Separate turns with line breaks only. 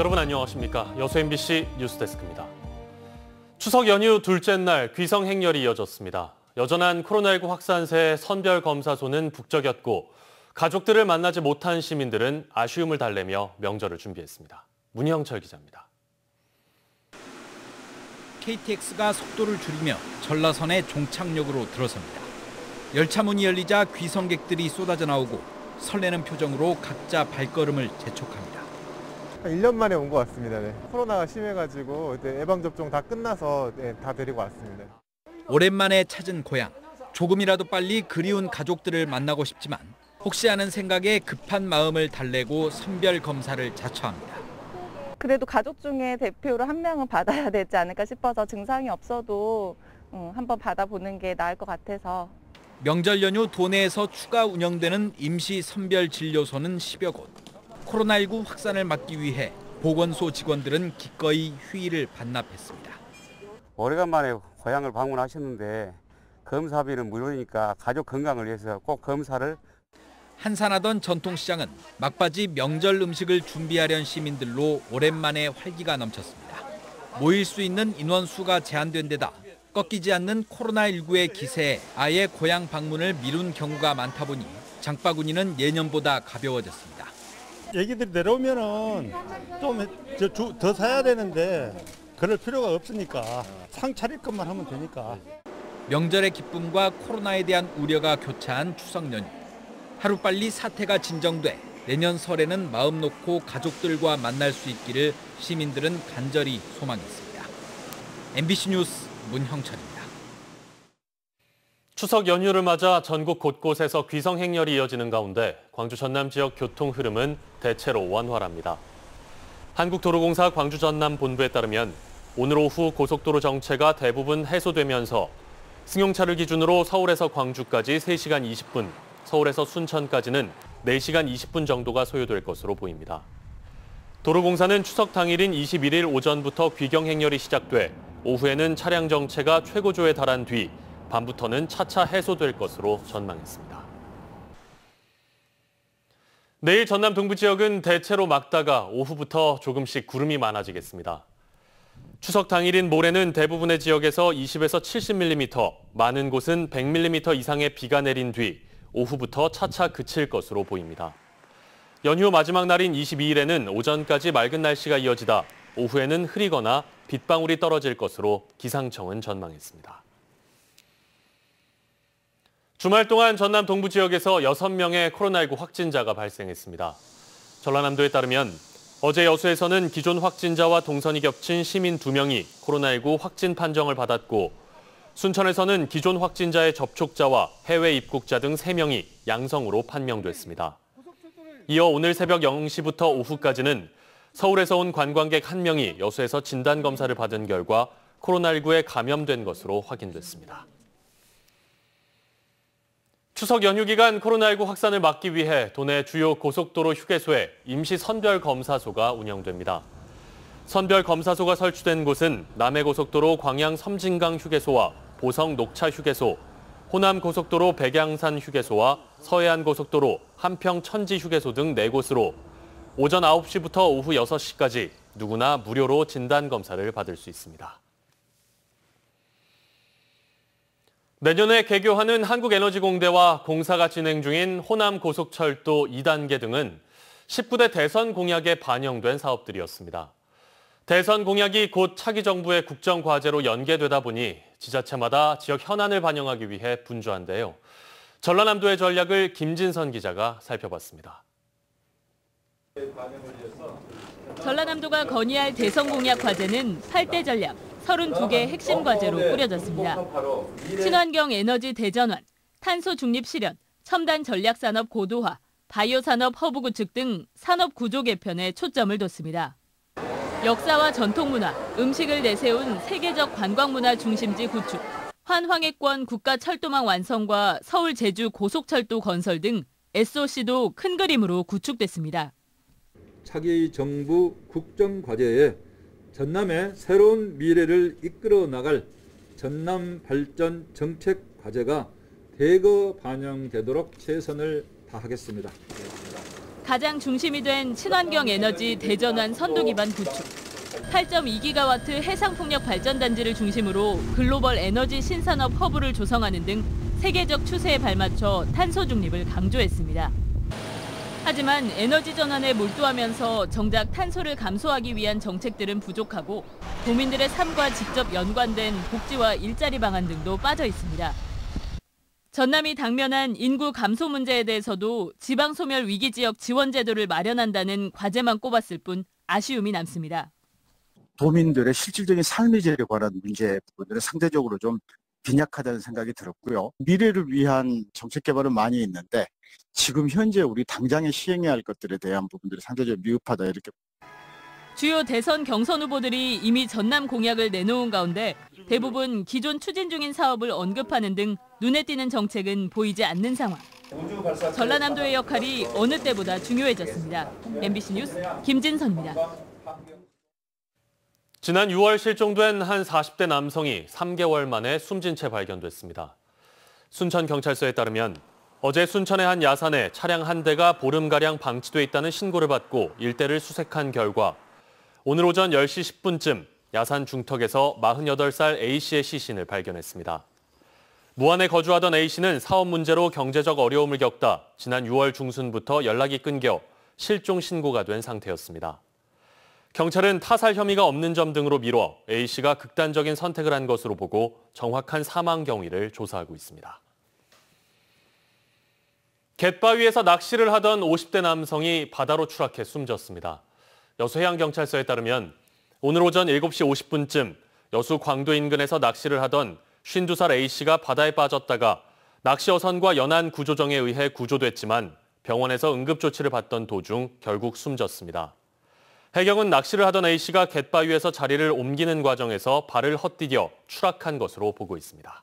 여러분 안녕하십니까? 여수 MBC 뉴스데스크입니다. 추석 연휴 둘째 날 귀성 행렬이 이어졌습니다. 여전한 코로나19 확산세에 선별검사소는 북적였고 가족들을 만나지 못한 시민들은 아쉬움을 달래며 명절을 준비했습니다. 문형철 기자입니다.
KTX가 속도를 줄이며 전라선의 종착역으로 들어섭니다. 열차 문이 열리자 귀성객들이 쏟아져 나오고 설레는 표정으로 각자 발걸음을 재촉합니다.
1년 만에 온 것 같습니다. 네. 코로나가 심해가지고 예방접종 다 끝나서 다 데리고 왔습니다.
오랜만에 찾은 고향. 조금이라도 빨리 그리운 가족들을 만나고 싶지만 혹시 하는 생각에 급한 마음을 달래고 선별 검사를 자처합니다.
그래도 가족 중에 대표로 한 명은 받아야 되지 않을까 싶어서 증상이 없어도 한번 받아보는 게 나을 것 같아서.
명절 연휴 도내에서 추가 운영되는 임시 선별 진료소는 10여 곳. 코로나19 확산을 막기 위해 보건소 직원들은 기꺼이 휴일을 반납했습니다.
오래간만에 고향을 방문하셨는데 검사비는 무료니까 가족 건강을 위해서 꼭 검사를.
한산하던 전통시장은 막바지 명절 음식을 준비하려는 시민들로 오랜만에 활기가 넘쳤습니다. 모일 수 있는 인원수가 제한된 데다 꺾이지 않는 코로나19의 기세에 아예 고향 방문을 미룬 경우가 많다 보니 장바구니는 예년보다 가벼워졌습니다.
애기들이 내려오면은 좀 더 사야 되는데 그럴 필요가 없으니까 상 차릴 것만 하면 되니까.
명절의 기쁨과 코로나에 대한 우려가 교차한 추석 연휴. 하루빨리 사태가 진정돼 내년 설에는 마음 놓고 가족들과 만날 수 있기를 시민들은 간절히 소망했습니다. MBC 뉴스 문형철입니다.
추석 연휴를 맞아 전국 곳곳에서 귀성 행렬이 이어지는 가운데 광주 전남 지역 교통 흐름은 대체로 원활합니다. 한국도로공사 광주 전남 본부에 따르면 오늘 오후 고속도로 정체가 대부분 해소되면서 승용차를 기준으로 서울에서 광주까지 3시간 20분, 서울에서 순천까지는 4시간 20분 정도가 소요될 것으로 보입니다. 도로공사는 추석 당일인 21일 오전부터 귀경 행렬이 시작돼 오후에는 차량 정체가 최고조에 달한 뒤 밤부터는 차차 해소될 것으로 전망했습니다. 내일 전남 동부 지역은 대체로 맑다가 오후부터 조금씩 구름이 많아지겠습니다. 추석 당일인 모레는 대부분의 지역에서 20에서 70mm, 많은 곳은 100mm 이상의 비가 내린 뒤 오후부터 차차 그칠 것으로 보입니다. 연휴 마지막 날인 22일에는 오전까지 맑은 날씨가 이어지다 오후에는 흐리거나 빗방울이 떨어질 것으로 기상청은 전망했습니다. 주말 동안 전남 동부 지역에서 6명의 코로나19 확진자가 발생했습니다. 전라남도에 따르면 어제 여수에서는 기존 확진자와 동선이 겹친 시민 2명이 코로나19 확진 판정을 받았고 순천에서는 기존 확진자의 접촉자와 해외 입국자 등 3명이 양성으로 판명됐습니다. 이어 오늘 새벽 0시부터 오후까지는 서울에서 온 관광객 1명이 여수에서 진단검사를 받은 결과 코로나19에 감염된 것으로 확인됐습니다. 추석 연휴 기간 코로나19 확산을 막기 위해 도내 주요 고속도로 휴게소에 임시 선별검사소가 운영됩니다. 선별검사소가 설치된 곳은 남해고속도로 광양 섬진강 휴게소와 보성 녹차 휴게소, 호남고속도로 백양산 휴게소와 서해안고속도로 한평 천지 휴게소 등 4곳으로 오전 9시부터 오후 6시까지 누구나 무료로 진단검사를 받을 수 있습니다. 내년에 개교하는 한국에너지공대와 공사가 진행 중인 호남고속철도 2단계 등은 19대 대선 공약에 반영된 사업들이었습니다. 대선 공약이 곧 차기 정부의 국정과제로 연계되다 보니 지자체마다 지역 현안을 반영하기 위해 분주한데요. 전라남도의 전략을 김진선 기자가 살펴봤습니다.
전라남도가 건의할 대선 공약 과제는 8대 전략, 32개 핵심 과제로 꾸려졌습니다. 친환경 에너지 대전환, 탄소 중립 실현, 첨단 전략산업 고도화, 바이오 산업 허브 구축 등 산업 구조 개편에 초점을 뒀습니다. 역사와 전통문화, 음식을 내세운 세계적 관광문화 중심지 구축, 환황해권 국가철도망 완성과 서울 제주 고속철도 건설 등 SOC도 큰 그림으로 구축됐습니다.
차기 정부 국정과제에 전남의 새로운 미래를 이끌어 나갈 전남 발전 정책 과제가 대거 반영되도록 최선을 다하겠습니다.
가장 중심이 된 친환경 에너지 대전환 선도 기반 구축, 8.2기가와트 해상풍력 발전단지를 중심으로 글로벌 에너지 신산업 허브를 조성하는 등 세계적 추세에 발맞춰 탄소 중립을 강조했습니다. 하지만 에너지 전환에 몰두하면서 정작 탄소를 감소하기 위한 정책들은 부족하고 도민들의 삶과 직접 연관된 복지와 일자리 방안 등도 빠져 있습니다. 전남이 당면한 인구 감소 문제에 대해서도 지방소멸 위기지역 지원 제도를 마련한다는 과제만 꼽았을 뿐 아쉬움이 남습니다.
도민들의 실질적인 삶의 질에 관한 문제 부분들은 상대적으로 좀 빈약하다는 생각이 들었고요. 미래를 위한 정책 개발은 많이 있는데 지금 현재 우리 당장에 시행해야 할 것들에 대한 부분들이 상대적으로 미흡하다 이렇게.
주요 대선 경선 후보들이 이미 전남 공약을 내놓은 가운데 대부분 기존 추진 중인 사업을 언급하는 등 눈에 띄는 정책은 보이지 않는 상황. 전라남도의 역할이 어느 때보다 중요해졌습니다. MBC 뉴스 김진선입니다.
지난 6월 실종된 한 40대 남성이 3개월 만에 숨진 채 발견됐습니다. 순천경찰서에 따르면 어제 순천의 한 야산에 차량 한 대가 보름가량 방치돼 있다는 신고를 받고 일대를 수색한 결과 오늘 오전 10시 10분쯤 야산 중턱에서 48살 A씨의 시신을 발견했습니다. 무안에 거주하던 A씨는 사업 문제로 경제적 어려움을 겪다 지난 6월 중순부터 연락이 끊겨 실종 신고가 된 상태였습니다. 경찰은 타살 혐의가 없는 점 등으로 미뤄 A씨가 극단적인 선택을 한 것으로 보고 정확한 사망 경위를 조사하고 있습니다. 갯바위에서 낚시를 하던 50대 남성이 바다로 추락해 숨졌습니다. 여수해양경찰서에 따르면 오늘 오전 7시 50분쯤 여수 광도 인근에서 낚시를 하던 52살 A씨가 바다에 빠졌다가 낚시어선과 연안 구조정에 의해 구조됐지만 병원에서 응급조치를 받던 도중 결국 숨졌습니다. 해경은 낚시를 하던 A씨가 갯바위에서 자리를 옮기는 과정에서 발을 헛디뎌 추락한 것으로 보고 있습니다.